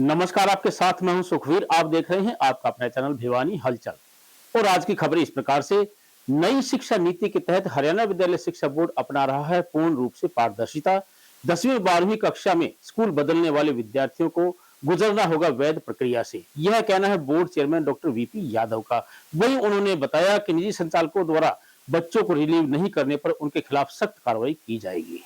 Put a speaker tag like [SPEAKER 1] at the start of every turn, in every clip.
[SPEAKER 1] नमस्कार, आपके साथ मैं हूं सुखवीर। आप देख रहे हैं आपका अपना चैनल भिवानी हलचल। और आज की खबरें इस प्रकार से। नई शिक्षा नीति के तहत हरियाणा विद्यालय शिक्षा बोर्ड अपना रहा है पूर्ण रूप से पारदर्शिता। 10वीं और 12वीं कक्षा में स्कूल बदलने वाले विद्यार्थियों को गुजरना होगा वैध प्रक्रिया से, यह कहना है board chairman doctor VP Yadav का। वहीं उन्होंने बताया कि निजी संचालकों द्वारा बच्चों को रिलीव नहीं करने पर उनके खिलाफ सख्त कार्रवाई की जाएगी।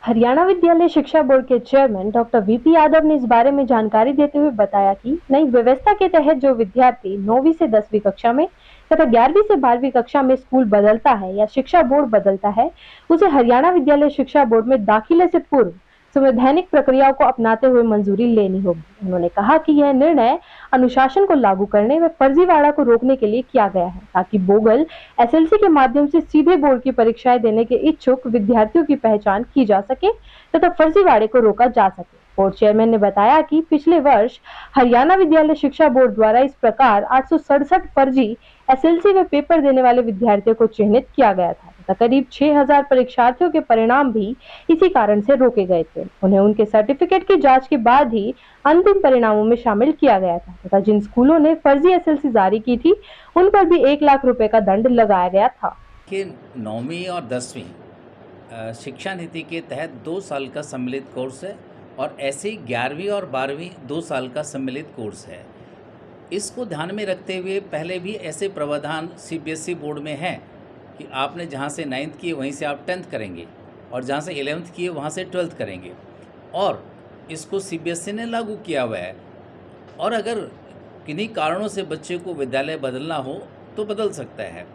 [SPEAKER 2] हरियाणा विद्यालय शिक्षा बोर्ड के चेयरमैन डॉक्टर वीपी यादव ने इस बारे में जानकारी देते हुए बताया कि नई व्यवस्था के तहत जो विद्यार्थी 9वीं से 10वीं कक्षा में तथा 11वीं से 12वीं कक्षा में स्कूल बदलता है या शिक्षा बोर्ड बदलता है, उसे हरियाणा विद्यालय शिक्षा बोर्ड में दाखिले से पूर्व संवैधानिक प्रक्रियाओं को अपनाते हुए मंजूरी लेनी होगी। उन्होंने कहा कि यह निर्णय अनुशासन को लागू करने व फर्जीवाड़ा को रोकने के लिए किया गया है, ताकि बोगल एसएलसी के माध्यम से सीधे बोर्ड की परीक्षाएं देने के इच्छुक विद्यार्थियों की पहचान की जा सके तथा फर्जीवाड़े को रोका जा सके। बोर्ड चेयरमैन ने बताया कि पिछले वर्ष हरियाणा विद्यालय शिक्षा बोर्ड द्वारा इस प्रकार 867 फर्जी एसएलसी में पेपर देने वाले विद्यार्थियों को चिन्हित किया गया था तथा करीब 6000 परीक्षार्थियों के परिणाम भी इसी कारण से रोके गए थे। उन्हें उनके सर्टिफिकेट की जांच के बाद ही अंतिम परिणामों में शामिल किया गया था तथा जिन स्कूलों ने फर्जी एसएलसी जारी की थी उन पर भी 1 लाख रुपए का दंड लगाया गया था।
[SPEAKER 3] कि 9वीं और 10वीं शिक्षा नीति के तहत 2 साल का सम्मिलित कोर्स है और ऐसे ही 11वीं और 12वीं 2 साल का सम्मिलित कोर्स है। इसको ध्यान में रखते हुए पहले भी ऐसे प्रावधान सीबीएसई बोर्ड में है कि आपने जहाँ से 9th किए वहीं से आप 10th करेंगे और जहाँ से 11th किए वहाँ से 12th करेंगे, और इसको सीबीएसई ने लागू किया हुआ है। और अगर किन्हीं कारणों से बच्चे को विद्यालय बदलना हो तो बदल सकता है।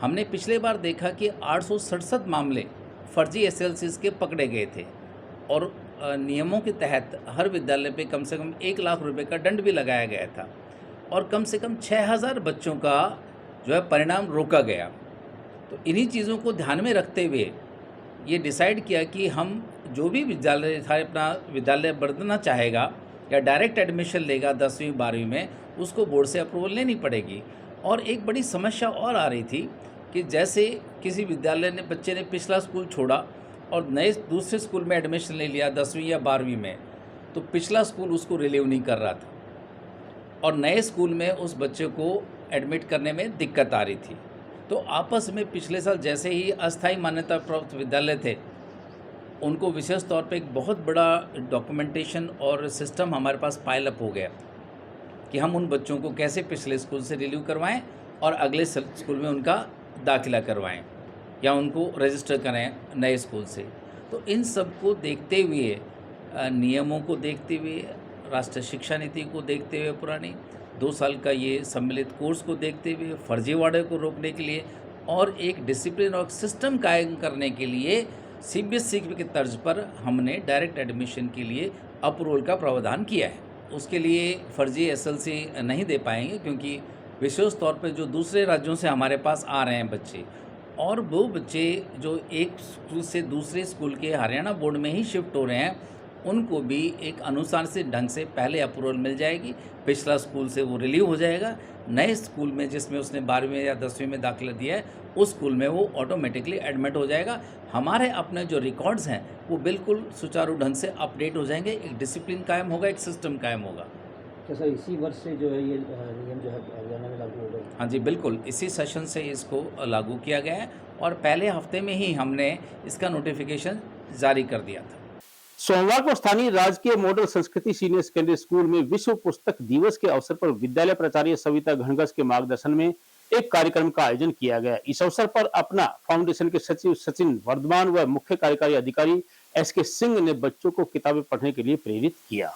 [SPEAKER 3] हमने पिछले बार देखा कि 867 मामले फर्जी एसएलसीज के पकड़े गए थे और नियमों के तहत हर विद्यालय पे कम से कम 1 लाख रुपए का दंड भी लगाया गया था और कम से कम 6000 बच्चों का जो है परिणाम रोका गया। तो इन्हीं चीज़ों को ध्यान में रखते हुए ये डिसाइड किया कि हम जो भी विद्यालय अपना विद्यालय बदलना चाहेगा या डायरेक्ट एडमिशन लेगा 10वीं 12वीं में, उसको बोर्ड से अप्रूवल लेनी पड़ेगी। और एक बड़ी समस्या और आ रही थी कि जैसे किसी विद्यालय ने बच्चे ने पिछला स्कूल छोड़ा और नए दूसरे स्कूल में एडमिशन ले लिया 10वीं या 12वीं में, तो पिछला स्कूल उसको रिलीव नहीं कर रहा था और नए स्कूल में उस बच्चे को एडमिट करने में दिक्कत आ रही थी। तो आपस में पिछले साल जैसे ही अस्थायी मान्यता प्राप्त विद्यालय थे, उनको विशेष तौर पे एक बहुत बड़ा डॉक्यूमेंटेशन और सिस्टम हमारे पास पाइल अप हो गया कि हम उन बच्चों को कैसे पिछले स्कूल से रिलीव करवाएं और अगले स्कूल में उनका दाखिला करवाएं या उनको रजिस्टर करें नए स्कूल से। तो इन सब को देखते हुए, नियमों को देखते हुए, राष्ट्रीय शिक्षा नीति को देखते हुए, पुरानी 2 साल का ये सम्मिलित कोर्स को देखते हुए, फर्जीवाड़े को रोकने के लिए और एक डिसिप्लिन और सिस्टम कायम करने के लिए सीबीएसई की तर्ज पर हमने डायरेक्ट एडमिशन के लिए अप्रूवल का प्रावधान किया है। उसके लिए फर्जी एसएलसी नहीं दे पाएंगे क्योंकि विशेष तौर पे जो दूसरे राज्यों से हमारे पास आ रहे हैं बच्चे, और वो बच्चे जो एक स्कूल से दूसरे स्कूल के हरियाणा बोर्ड में ही शिफ्ट हो रहे हैं, उनको भी एक अनुशासित ढंग से पहले अप्रूवल मिल जाएगी। पिछला स्कूल से वो रिलीव हो जाएगा, नए स्कूल में जिसमें उसने 12वीं या 10वीं में दाखिला दिया है उस स्कूल में वो ऑटोमेटिकली एडमिट हो जाएगा। हमारे अपने जो रिकॉर्ड्स हैं वो बिल्कुल सुचारू ढंग से अपडेट हो जाएंगे, एक डिसिप्लिन कायम होगा, एक सिस्टम कायम होगा।
[SPEAKER 4] तो सर इसी वर्ष से जो है ये नियम जो है हरियाणा में लागू होगा?
[SPEAKER 3] हाँ जी, बिल्कुल इसी सेशन से इसको लागू किया गया है और पहले हफ्ते में ही हमने इसका नोटिफिकेशन जारी कर दिया था।
[SPEAKER 1] सोमवार को स्थानीय राजकीय मॉडल संस्कृति सीनियर सेकेंडरी स्कूल में विश्व पुस्तक दिवस के अवसर पर विद्यालय प्राचार्य सविता घनघस के मार्गदर्शन में एक कार्यक्रम का आयोजन किया गया। इस अवसर पर अपना फाउंडेशन के सचिव सचिन वर्धमान व मुख्य कार्यकारी अधिकारी एसके सिंह ने बच्चों को किताबें पढ़ने के लिए प्रेरित किया।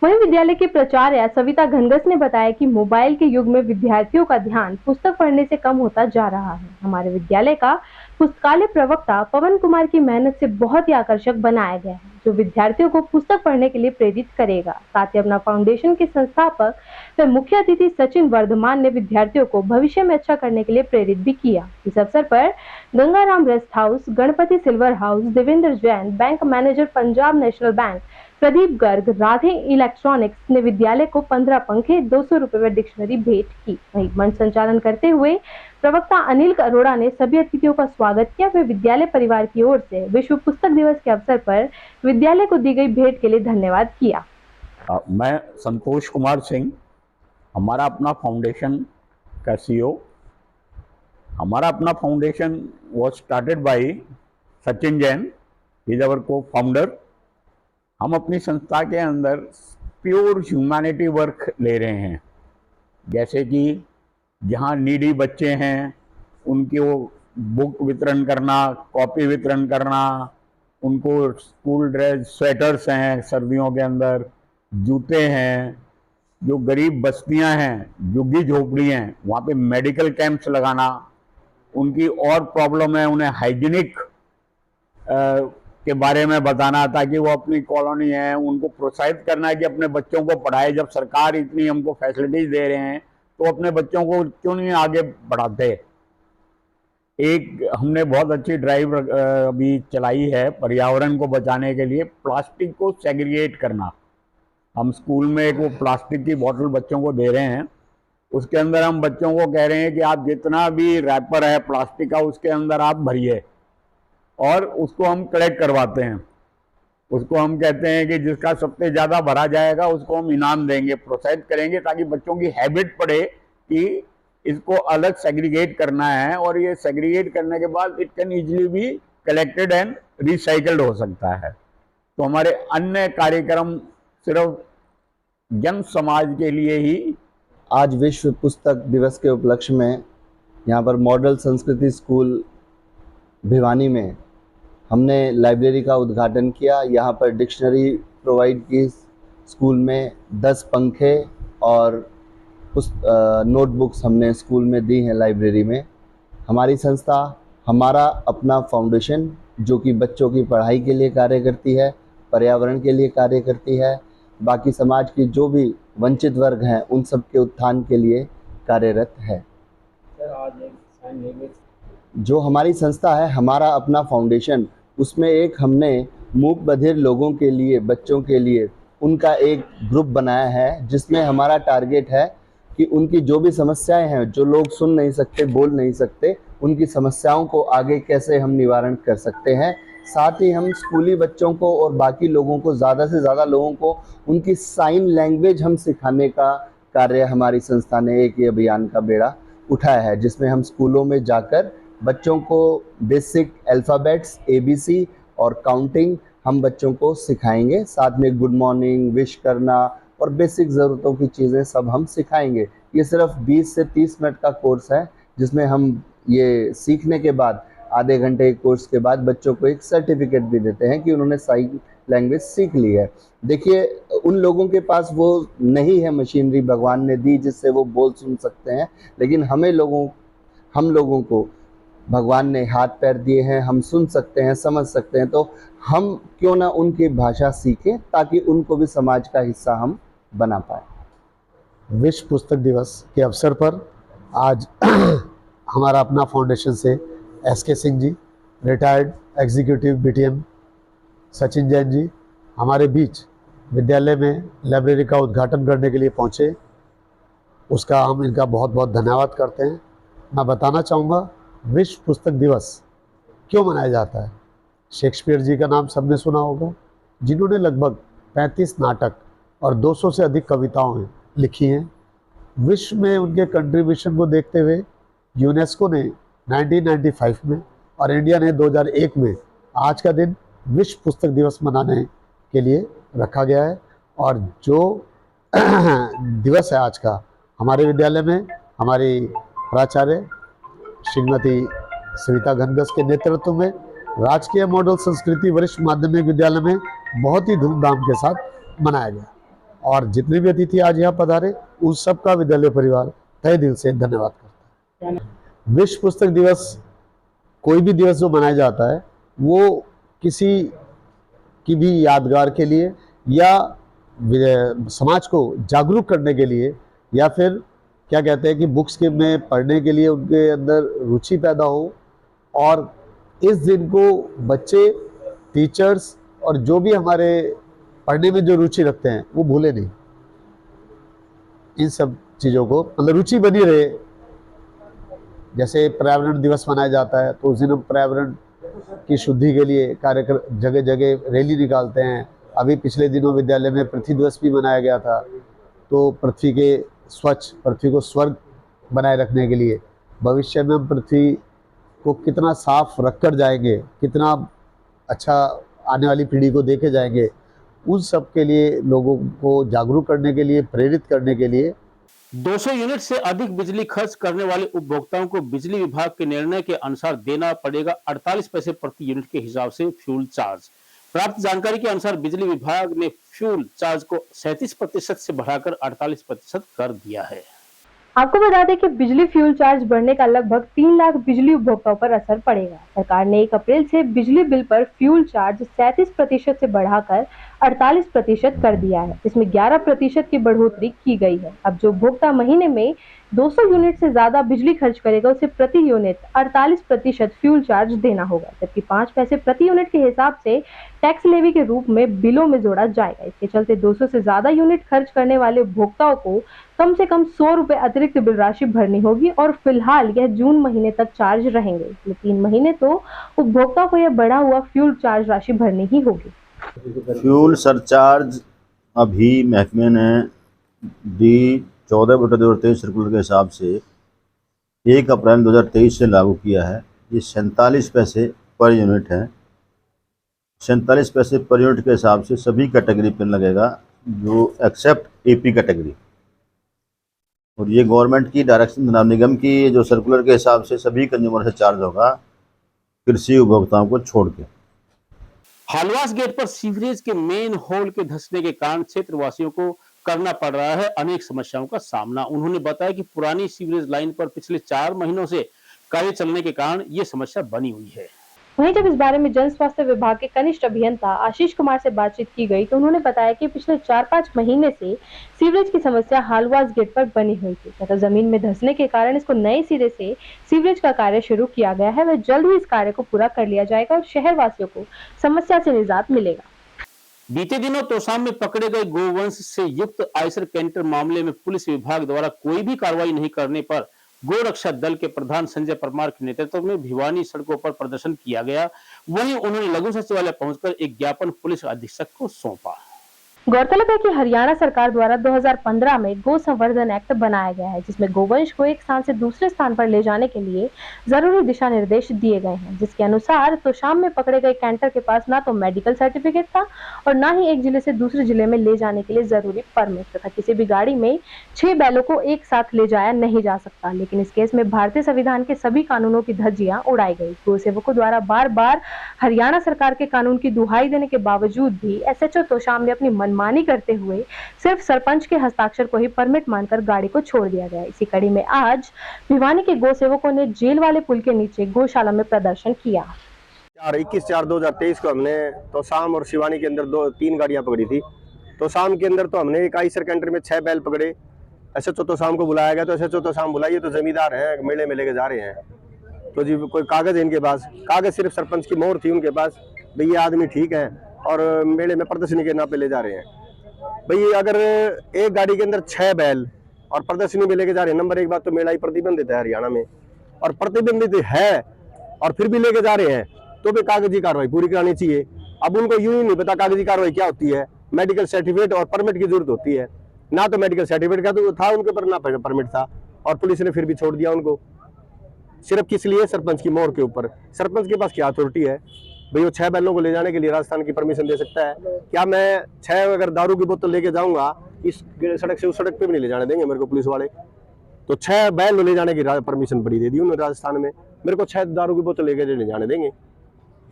[SPEAKER 2] वहीं विद्यालय के प्राचार्य सविता घनघस ने बताया कि मोबाइल के युग में विद्यार्थियों का ध्यान पुस्तक पढ़ने से कम होता जा रहा है। हमारे विद्यालय का पुस्तकालय प्रवक्ता पवन कुमार की मेहनत से बहुत ही आकर्षक बनाया गया है, जो विद्यार्थियों को पुस्तक पढ़ने के लिए प्रेरित करेगा। साथ ही अपना फाउंडेशन के संस्थापक व मुख्य अतिथि सचिन वर्धमान ने विद्यार्थियों को भविष्य में अच्छा करने के लिए प्रेरित भी किया। इस अवसर पर Gangaram rest house, Ganpati silver house, Devendra Jain, bank manager Punjab national bank, Pradeep Garg Radhe electronics ने विद्यालय को 15 पंखे 200 रुपए में डिक्शनरी भेंट की। वहीं मंच संचालन करते हुए प्रवक्ता अनिल अरोड़ा ने सभी अतिथियों का स्वागत किया। वे विद्यालय परिवार की ओर से विश्व पुस्तक दिवस के अवसर पर विद्यालय को दी गई भेंट के लिए धन्यवाद किया।
[SPEAKER 5] मैं संतोष कुमार सिंह, हमारा अपना फाउंडेशन का CEO। हमारा अपना foundation was started by Sachin Jain, is our को फाउंडर। हम अपनी संस्था के अंदर प्योर ह्यूमैनिटी वर्क ले रहे हैं, जैसे कि जहाँ नीडी बच्चे हैं उनकी वो बुक वितरण करना, कॉपी वितरण करना, उनको स्कूल ड्रेस, स्वेटर्स हैं सर्दियों के अंदर, जूते हैं। जो गरीब बस्तियां हैं, झुग्गी झोपड़ी हैं, वहाँ पे मेडिकल कैंप्स लगाना, उनकी और प्रॉब्लम है उन्हें हाइजीनिक के बारे में बताना, ताकि वो अपनी कॉलोनी है उनको प्रोत्साहित करना है कि अपने बच्चों को पढ़ाए। जब सरकार इतनी हमको फैसिलिटीज दे रहे हैं तो अपने बच्चों को क्यों नहीं आगे बढ़ाते। एक हमने बहुत अच्छी ड्राइव अभी चलाई है पर्यावरण को बचाने के लिए, प्लास्टिक को सेग्रीगेट करना। हम स्कूल में एक वो प्लास्टिक की बोतल बच्चों को दे रहे हैं, उसके अंदर हम बच्चों को कह रहे हैं कि आप जितना भी रैपर है प्लास्टिक का उसके अंदर आप भरिए, और उसको हम कलेक्ट करवाते हैं। उसको हम कहते हैं कि जिसका सबसे ज़्यादा भरा जाएगा उसको हम इनाम देंगे, प्रोत्साहित करेंगे, ताकि बच्चों की हैबिट पड़े कि इसको अलग सेग्रीगेट करना है, और ये सेग्रीगेट करने के बाद it can easily be collected and recycled हो सकता है। तो हमारे अन्य कार्यक्रम सिर्फ जन समाज के लिए ही।
[SPEAKER 6] आज विश्व पुस्तक दिवस के उपलक्ष्य में यहाँ पर मॉडल संस्कृति स्कूल भिवानी में हमने लाइब्रेरी का उद्घाटन किया। यहाँ पर डिक्शनरी प्रोवाइड की, स्कूल में 10 पंखे और नोटबुक्स हमने स्कूल में दी हैं लाइब्रेरी में। हमारी संस्था हमारा अपना फाउंडेशन, जो कि बच्चों की पढ़ाई के लिए कार्य करती है, पर्यावरण के लिए कार्य करती है, बाकी समाज की जो भी वंचित वर्ग हैं उन सब के उत्थान के लिए कार्यरत है।
[SPEAKER 4] सर, आज एक साइन लैंग्वेज
[SPEAKER 6] जो हमारी संस्था है, हमारा अपना फाउंडेशन, उसमें एक हमने मूक बधिर लोगों के लिए, बच्चों के लिए उनका एक ग्रुप बनाया है, जिसमें हमारा टारगेट है कि उनकी जो भी समस्याएं हैं, जो लोग सुन नहीं सकते, बोल नहीं सकते, उनकी समस्याओं को आगे कैसे हम निवारण कर सकते हैं। साथ ही हम स्कूली बच्चों को और बाकी लोगों को, ज़्यादा से ज़्यादा लोगों को उनकी साइन लैंग्वेज हम सिखाने का कार्य हमारी संस्था ने एक अभियान का बेड़ा उठाया है, जिसमें हम स्कूलों में जाकर बच्चों को बेसिक अल्फ़ाबेट्स, ABC और काउंटिंग हम बच्चों को सिखाएंगे। साथ में गुड मॉर्निंग, विश करना और बेसिक ज़रूरतों की चीज़ें सब हम सिखाएंगे। ये सिर्फ 20 से 30 मिनट का कोर्स है, जिसमें हम ये सीखने के बाद आधे घंटे के कोर्स के बाद बच्चों को एक सर्टिफिकेट भी देते हैं कि उन्होंने साइन लैंग्वेज सीख ली है। देखिए, उन लोगों के पास वो नहीं है मशीनरी भगवान ने दी जिससे वो बोल सुन सकते हैं, लेकिन हम लोगों को भगवान ने हाथ पैर दिए हैं, हम सुन सकते हैं, समझ सकते हैं। तो हम क्यों ना उनकी भाषा सीखें, ताकि उनको भी समाज का हिस्सा हम बना पाए।
[SPEAKER 7] विश्व पुस्तक दिवस के अवसर पर आज हमारा अपना फाउंडेशन से SK Singh ji, retired executive BTM, Sachin Jain ji हमारे बीच विद्यालय में लाइब्रेरी का उद्घाटन करने के लिए पहुँचे। उसका हम इनका बहुत बहुत धन्यवाद करते हैं। मैं बताना चाहूँगा, विश्व पुस्तक दिवस क्यों मनाया जाता है। शेक्सपियर जी का नाम सबने सुना होगा, जिन्होंने लगभग 35 नाटक और 200 से अधिक कविताएं लिखी हैं। विश्व में उनके कंट्रीब्यूशन को देखते हुए यूनेस्को ने 1995 में और इंडिया ने 2001 में आज का दिन विश्व पुस्तक दिवस मनाने के लिए रखा गया है। और जो दिवस है आज का, हमारे विद्यालय में हमारी प्राचार्य श्रीमती सविता घनघस के नेतृत्व में राजकीय मॉडल संस्कृति वरिष्ठ माध्यमिक विद्यालय में बहुत ही धूमधाम के साथ मनाया गया। और जितने भी अतिथि आज यहाँ पधारे, उन सब का विद्यालय परिवार तहे दिल से धन्यवाद करता है। विश्व पुस्तक दिवस, कोई भी दिवस जो मनाया जाता है, वो किसी की भी यादगार के लिए या समाज को जागरूक करने के लिए, या फिर क्या कहते हैं कि बुक्स के में पढ़ने के लिए उनके अंदर रुचि पैदा हो। और इस दिन को बच्चे, टीचर्स और जो भी हमारे पढ़ने में जो रुचि रखते हैं वो भूले नहीं, इन सब चीज़ों को मतलब रुचि बनी रहे। जैसे पर्यावरण दिवस मनाया जाता है तो उस दिन हम पर्यावरण की शुद्धि के लिए कार्यक्रम जगह जगह रैली निकालते हैं। अभी पिछले दिनों विद्यालय में पृथ्वी दिवस भी मनाया गया था, तो पृथ्वी के स्वच्छ, पृथ्वी को स्वर्ग बनाए रखने के लिए भविष्य में हम पृथ्वी को कितना साफ रखकर जाएंगे, कितना अच्छा आने वाली पीढ़ी को देके जाएंगे, उन सब के लिए लोगों को जागरूक करने के लिए, प्रेरित करने के लिए
[SPEAKER 1] 200 यूनिट से अधिक बिजली खर्च करने वाले उपभोक्ताओं को बिजली विभाग के निर्णय के अनुसार देना पड़ेगा 48 पैसे प्रति यूनिट के हिसाब से फ्यूल चार्ज। प्राप्त जानकारी के अनुसार बिजली विभाग ने फ्यूल चार्ज को 37% से बढ़ाकर 48% कर दिया है।
[SPEAKER 2] आपको बता दें कि बिजली फ्यूल चार्ज बढ़ने का लगभग 3 लाख बिजली उपभोक्ताओं पर असर पड़ेगा। सरकार ने 1 अप्रैल से बिजली बिल पर फ्यूल चार्ज 37% से बढ़ाकर 48% कर दिया है। इसमें 11% की बढ़ोतरी की गई है। अब जो उपभोक्ता महीने में 200 यूनिट से ज्यादा बिजली खर्च करेगा उसे प्रति यूनिट 48% फ्यूल चार्ज देना होगा, जबकि 5 पैसे प्रति यूनिट के हिसाब से टैक्स लेवी के रूप में बिलों में जोड़ा जाएगा। इसके चलते 200 से ज्यादा यूनिट खर्च करने वाले उपभोक्ताओं को कम से कम 100 रुपए अतिरिक्त बिल राशि भरनी होगी और फिलहाल यह जून महीने तक चार्ज रहेंगे। इसलिए 3 महीने तो उपभोक्ताओं को यह बढ़ा हुआ फ्यूल चार्ज राशि भरनी ही होगी।
[SPEAKER 8] फ्यूल सरचार्ज अभी महकमे ने डी 14/2023 सर्कुलर के हिसाब से 1 अप्रैल 2023 से लागू किया है। ये 47 पैसे पर यूनिट है। 47 पैसे पर यूनिट के हिसाब से सभी कैटेगरी पर लगेगा, जो एक्सेप्ट एपी कैटेगरी। और ये गवर्नमेंट की डायरेक्शन, निगम की जो सर्कुलर के हिसाब से सभी कंज्यूमर से चार्ज होगा, कृषि उपभोक्ताओं को छोड़ के।
[SPEAKER 1] हालवास गेट पर सीवरेज के मेन होल के धंसने के कारण क्षेत्रवासियों को करना पड़ रहा है अनेक समस्याओं का सामना। उन्होंने बताया कि पुरानी सीवरेज लाइन पर पिछले 4 महीनों से कार्य चलने के कारण ये समस्या बनी हुई है।
[SPEAKER 2] वहीं जब इस बारे में जन स्वास्थ्य विभाग के कनिष्ठ अभियंता आशीष कुमार से बातचीत की गई तो उन्होंने बताया कि पिछले 4-5 महीने से सीवरेज की समस्या हालवास गेट पर बनी हुई थी तथा जमीन में धंसने के कारण इसको नए सिरे से सीवरेज का कार्य शुरू किया गया है। वह जल्द ही इस कार्य को पूरा कर लिया जाएगा और शहरवासियों को समस्या से निजात मिलेगा।
[SPEAKER 1] बीते दिनों तोशाम में पकड़े गए गोवंश से युक्त आयसर कैंटर मामले में पुलिस विभाग द्वारा कोई भी कार्रवाई नहीं करने पर गोरक्षा दल के प्रधान संजय परमार के नेतृत्व में भिवानी सड़कों पर प्रदर्शन किया गया। वहीं उन्होंने लघु सचिवालय पहुंचकर एक ज्ञापन पुलिस अधीक्षक को सौंपा।
[SPEAKER 2] गौरतलब है कि हरियाणा सरकार द्वारा 2015 में गो संवर्धन एक्ट बनाया गया है, जिसमें गोवंश को एक स्थान से दूसरे स्थान पर ले जाने के लिए जरूरी दिशा निर्देश दिए गए हैं, जिसके अनुसार तोशाम में पकड़े गए कैंटर के पास ना तो मेडिकल सर्टिफिकेट था और ना ही एक जिले से दूसरे जिले में ले जाने के लिए जरूरी परमिट तथा किसी भी गाड़ी में 6 बैलों को एक साथ ले जाया नहीं जा सकता। लेकिन इस केस में भारतीय संविधान के सभी कानूनों की धज्जियां उड़ाई गई। गो सेवकों द्वारा बार बार हरियाणा सरकार के कानून की दुहाई देने के बावजूद भी एसएचओ तोशाम ने अपनी मनमानी करते हुए सिर्फ सरपंच के हस्ताक्षर को ही परमिट मानकर गाड़ी को छोड़ दिया गया। इसी कड़ी में आज भिवानी के गो सेवकों ने जेल वाले पुल के नीचे गौशाला में प्रदर्शन किया।
[SPEAKER 9] 21/4/2023 को हमने तोशाम और शिवानी के अंदर 3 गाड़ियां पकड़ी थी। तोशाम के अंदर तो हमने एक आइसर कैंटर में 6 बैल पकड़े। एसएचओ तोशाम को बुलाया गया तो एसएचओ तोशाम बुलाइए तो जमींदार हैं, मेले में लेके जा रहे हैं। तो जी कोई कागज है इनके पास, कागज सिर्फ सरपंच की मोहर थी उनके पास, भाई ये आदमी ठीक है और मेले में प्रदर्शनी के नाम पे ले जा रहे हैं। भाई अगर एक गाड़ी के अंदर 6 बैल और प्रदर्शनी में लेके जा रहे हैं, नंबर 1 बात तो मेला ही प्रतिबंधित है हरियाणा में, और प्रतिबंधित है और फिर भी लेके जा रहे हैं तो भी कागजी कार्रवाई पूरी करानी चाहिए। अब उनको यूं ही नहीं पता कागजी कार्रवाई क्या होती है। मेडिकल सर्टिफिकेट और परमिट की जरूरत होती है, ना तो मेडिकल सर्टिफिकेट का तो था उनके पर, ना परमिट था, और पुलिस ने फिर भी छोड़ दिया उनको। सिर्फ किस लिए? सरपंच की मोहर के ऊपर। सरपंच के पास क्या अथॉरिटी है भाई वो 6 बैलों को ले जाने के लिए राजस्थान की परमिशन दे सकता है क्या? मैं 6 अगर दारू की बोतल लेके जाऊंगा इस सड़क से उस सड़क पे भी नहीं ले जाने देंगे मेरे को पुलिस वाले। तो 6 बैल ले जाने की परमिशन बड़ी दे दी उन्होंने राजस्थान में, मेरे को 6 दारू की बोतल लेके नहीं जाने देंगे।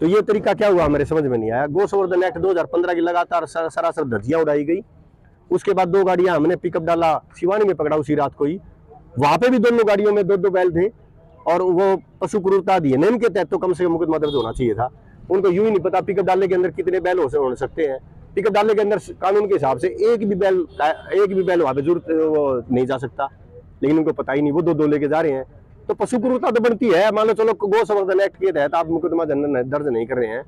[SPEAKER 9] तो ये तरीका क्या हुआ मेरे समझ में नहीं आया। गो संवर्धन एक्ट 2015 की लगातार सरासर धज्जियां उड़ाई गई। उसके बाद 2 गाड़ियां हमने पिकअप डाला, शिवानी में पकड़ा उसी रात को ही। वहां पे भी दोनों गाड़ियों में 2-2 बैल थे और वो पशु क्रूरता अधिनियम के तहत तो कम से कम मुकदमा दर्ज होना चाहिए था। उनको यूं ही नहीं पता पिकअप डालने के अंदर कितने बैल हो सकते हैं। पिकअप डालने के अंदर कानून के हिसाब से एक भी बैल वहां पे जरूरत वो नहीं जा सकता, लेकिन उनको पता ही नहीं, वो 2-2 लेके जा रहे हैं। तो पशु क्रूरता तो बनती है। मान लो चलो गो संवर्धन एक्ट के तहत आप मुकदमा दर्ज नहीं कर रहे हैं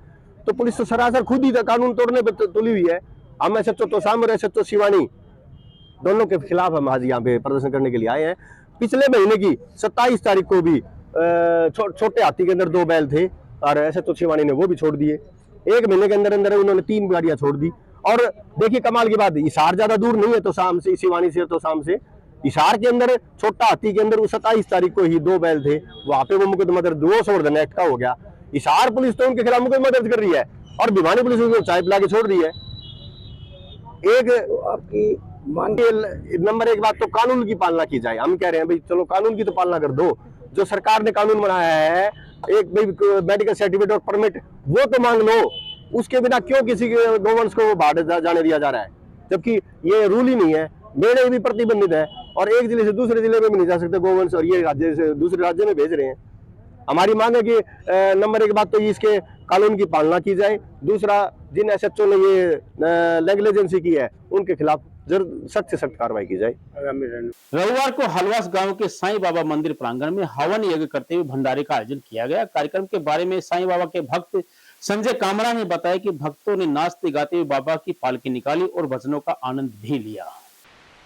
[SPEAKER 9] तो पुलिस तो सरासर खुद ही कानून तोड़ने पर तुली हुई है। हम SHO तोशाम और SHO शिवानी दोनों के खिलाफ हम आज यहाँ पे प्रदर्शन करने के लिए आए हैं। पिछले महीने की 27 तारीख को भी छोटे हाथी के अंदर 2 बैल थे और SHO शिवानी ने वो भी छोड़ दिए। 1 महीने के अंदर अंदर उन्होंने 3 गाड़ियां छोड़ दी। और देखिए कमाल की बात, हिसार ज्यादा दूर नहीं है तोशाम से, शिवानी से तोशाम से। हिसार के अंदर छोटा हाथी के अंदर 27 तारीख को ही 2 बैल थे, वहां पे वो मुकदमा दर्ज 2 संवर्धन एक्ट का हो गया। हिसार पुलिस तो उनके खिलाफ मुकदमा दर्ज कर रही है और भिवानी पुलिस उनको चाय पिला के छोड़ रही है। एक आपकी नंबर 1 बात तो कानून की पालना की जाए। हम कह रहे हैं भाई चलो कानून की तो पालना कर दो। जो सरकार ने कानून बनाया है, एक भाई मेडिकल सर्टिफिकेट और परमिट वो तो मांग लो, उसके बिना क्यों किसी के गवर्नमेंट को बाहर जाने दिया जा रहा है, जबकि ये रूल ही नहीं है। मेले भी प्रतिबंधित है और एक जिले से दूसरे जिले में भी नहीं जा सकते गवर्नमेंट, और ये राज्य से दूसरे राज्य में भेज रहे हैं। हमारी मांग है कि नंबर 1 बात तो इसके कानून की पालना की जाए। दूसरा, जिन SHO ने ये नेग्लिजेंसी की है उनके खिलाफ सख्त से सख्त कार्रवाई की जाए।
[SPEAKER 1] रविवार को हलवास गांव के साईं बाबा मंदिर प्रांगण में हवन यज्ञ करते हुए भंडारे का आयोजन किया गया। कार्यक्रम के बारे में साईं बाबा के भक्त संजय कामरा ने बताया कि भक्तों ने नाचते गाते हुए बाबा की पालकी निकाली और भजनों का आनंद भी लिया।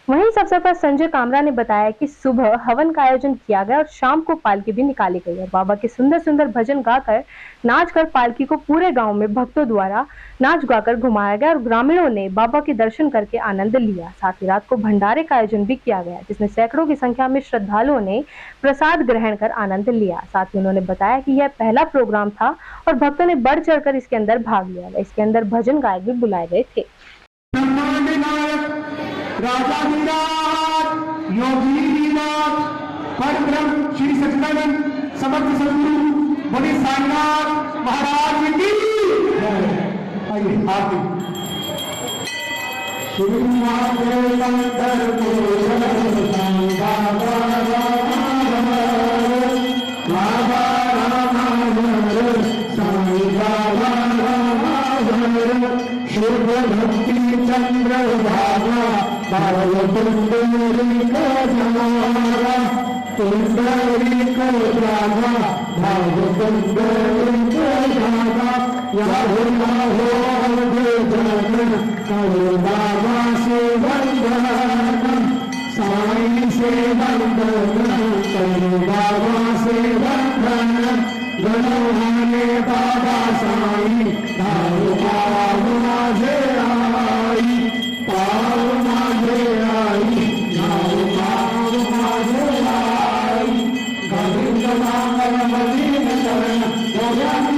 [SPEAKER 2] वहीं इस अवसर पर संजय कामरा ने बताया कि सुबह हवन का आयोजन किया गया और शाम को पालकी भी निकाली गई और बाबा के सुंदर सुंदर भजन गाकर नाच कर पालकी को पूरे गांव में भक्तों द्वारा नाच गाकर घुमाया गया और ग्रामीणों ने बाबा के दर्शन करके आनंद लिया। साथ ही रात को भंडारे का आयोजन भी किया गया जिसमें सैकड़ों की संख्या में श्रद्धालुओं ने प्रसाद ग्रहण कर आनंद लिया। साथ ही उन्होंने बताया कि यह पहला प्रोग्राम था और भक्तों ने बढ़ चढ़कर इसके अंदर भाग लिया। इसके अंदर भजन गायक भी बुलाए गए थे।
[SPEAKER 10] परब्रह्म श्री सच्चिदानंद समर्थ सद्गुरु बड़े साईनाथ महाराज की आइए आप शुभ भक्ति चंद्र बाबा तुंदरी को जमारा तुंदरी को जागा भाव तुंदरी को जागा याहो जन करो बाबा से वंदन साईं से वंदन करो बाबा से वंदन गणोहाने बाबा साईं भाव बाबा से आई पाव माझे आई नाव पाव माझे आई गोविंद नाम मदीन शरण गोविंद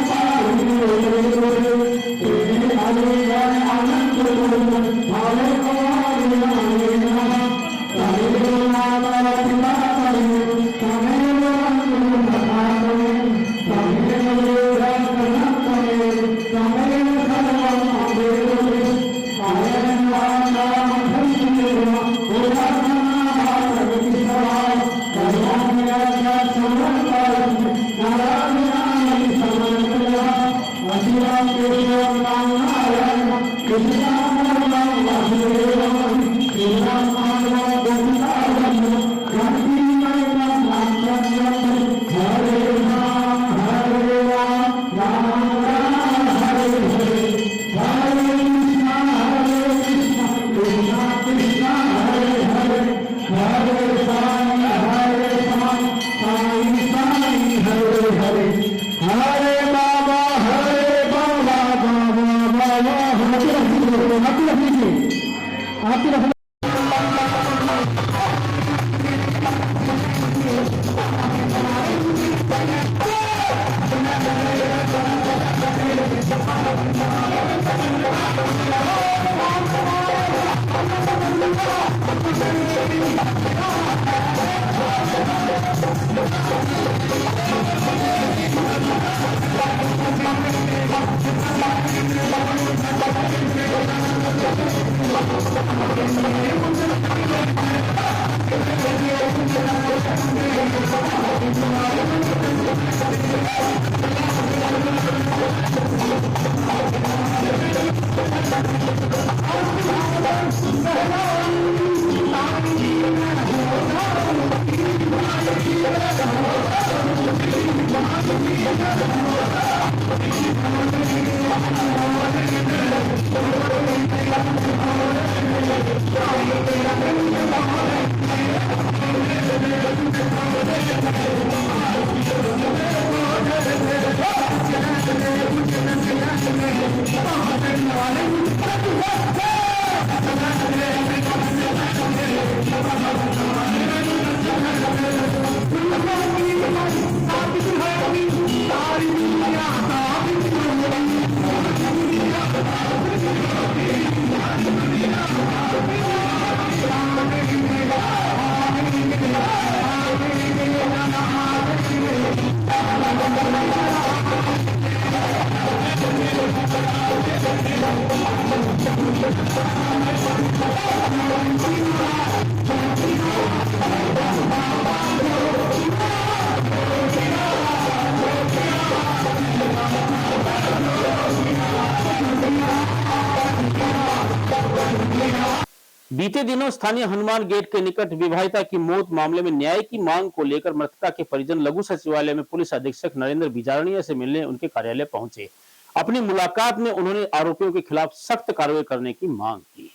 [SPEAKER 1] बीते दिनों स्थानीय हनुमान गेट के निकट विवाहिता की मौत मामले में न्याय की मांग को लेकर मृतका के परिजन लघु सचिवालय में पुलिस अधीक्षक नरेंद्र बिजारणिया से मिलने उनके कार्यालय पहुंचे। अपनी मुलाकात में उन्होंने आरोपियों के खिलाफ सख्त कार्रवाई करने की मांग की।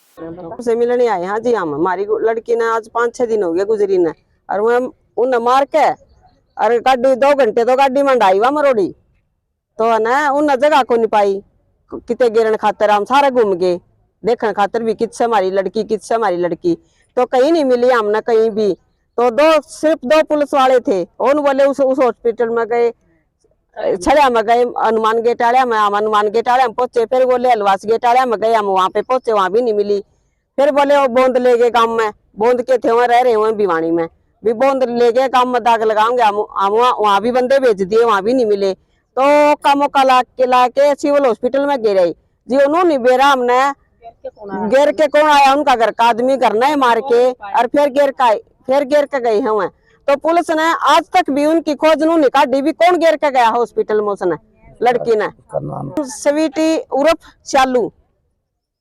[SPEAKER 11] से मिलने आए हाँ जी, हम हमारी लड़की ने आज 5-6 दिन हो गए गुजरी ने, और वो उन मार के और गाड़ी 2 घंटे तो गाड़ी में डाई वा मरोड़ी, तो ना उन जगह को नहीं पाई, कितने गिरन खातर हम सारे घूम गए देखने खातर भी किससे हमारी लड़की तो कहीं नहीं मिली हमने कहीं भी। तो सिर्फ 2 पुलिस वाले थे, उन बोले उस हॉस्पिटल में गए, छड़िया में गए, हनुमान गेट आड़े में, हम हनुमान गेट आड़े में पहुंचे, फिर बोले हलवास गेट आड़े में गए, हम वहाँ पे पहुंचे, वहाँ भी नहीं मिली। फिर बोले वो बोंद ले गए गाँव में, बोंद के थे वहाँ रह रहे हुए भिवानी में, भी बोंद ले गए गाँव में दाग लगाओगे, हम वहाँ भी बंदे भेज दिए, वहाँ भी नहीं मिले। तो कामों का ला के सिविल हॉस्पिटल में गिरे जी, उन्होंने बेरा हमने गिर के कौन आया, उनका घर का आदमी करना है मार के, और फिर गिर के गए हैं। तो पुलिस ने आज तक भी उनकी खोज नहीं निकाली, भी कौन गिर के गया हॉस्पिटल में उसने लड़की ने। स्वीटी उर्फ चालू,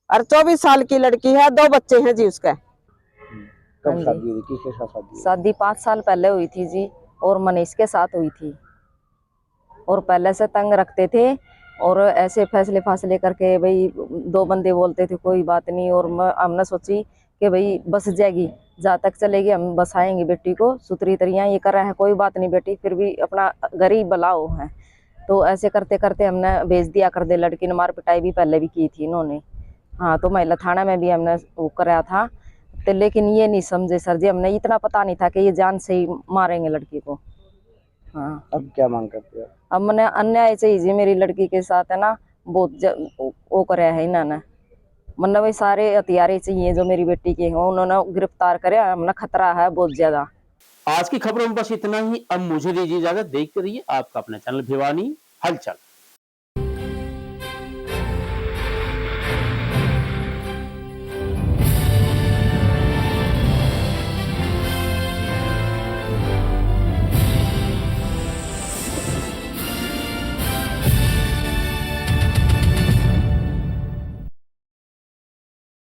[SPEAKER 11] और 24 साल की लड़की है, 2 बच्चे हैं जी उसके।
[SPEAKER 12] शादी 5 साल पहले हुई थी जी, और मनीष के साथ हुई थी, और पहले से तंग रखते थे, और ऐसे फैसले करके भाई 2 बंदे बोलते थे कोई बात नहीं, और हमने सोची कि भाई बस जाएगी, जहाँ तक चलेगी हम बसाएंगे बेटी को, सुतरी तरियाँ ये कर रहे हैं, कोई बात नहीं बेटी फिर भी अपना घर ही बलाओ है। तो ऐसे करते करते हमने भेज दिया कर दे, लड़की ने मार पिटाई भी पहले भी की थी इन्होंने। हाँ, तो महिला थाना में भी हमने वो कराया था, तो लेकिन ये नहीं समझे सर जी, हमने इतना पता नहीं था कि ये जान से ही मारेंगे लड़की को। हाँ, अब क्या मांग करते हो? अब मैंने अन्याय चाहिए जी, मेरी लड़की के साथ है ना बहुत वो कराया है इन्होंने, मतलब वही सारे हथियारे चाहिए जो मेरी बेटी के हों, उन्होंने गिरफ्तार करे, हमने खतरा है बहुत ज्यादा।
[SPEAKER 1] आज की खबरों में बस इतना ही। अब मुझे दीजिए इजाजत, देखते रहिए आपका अपना चैनल भिवानी हलचल।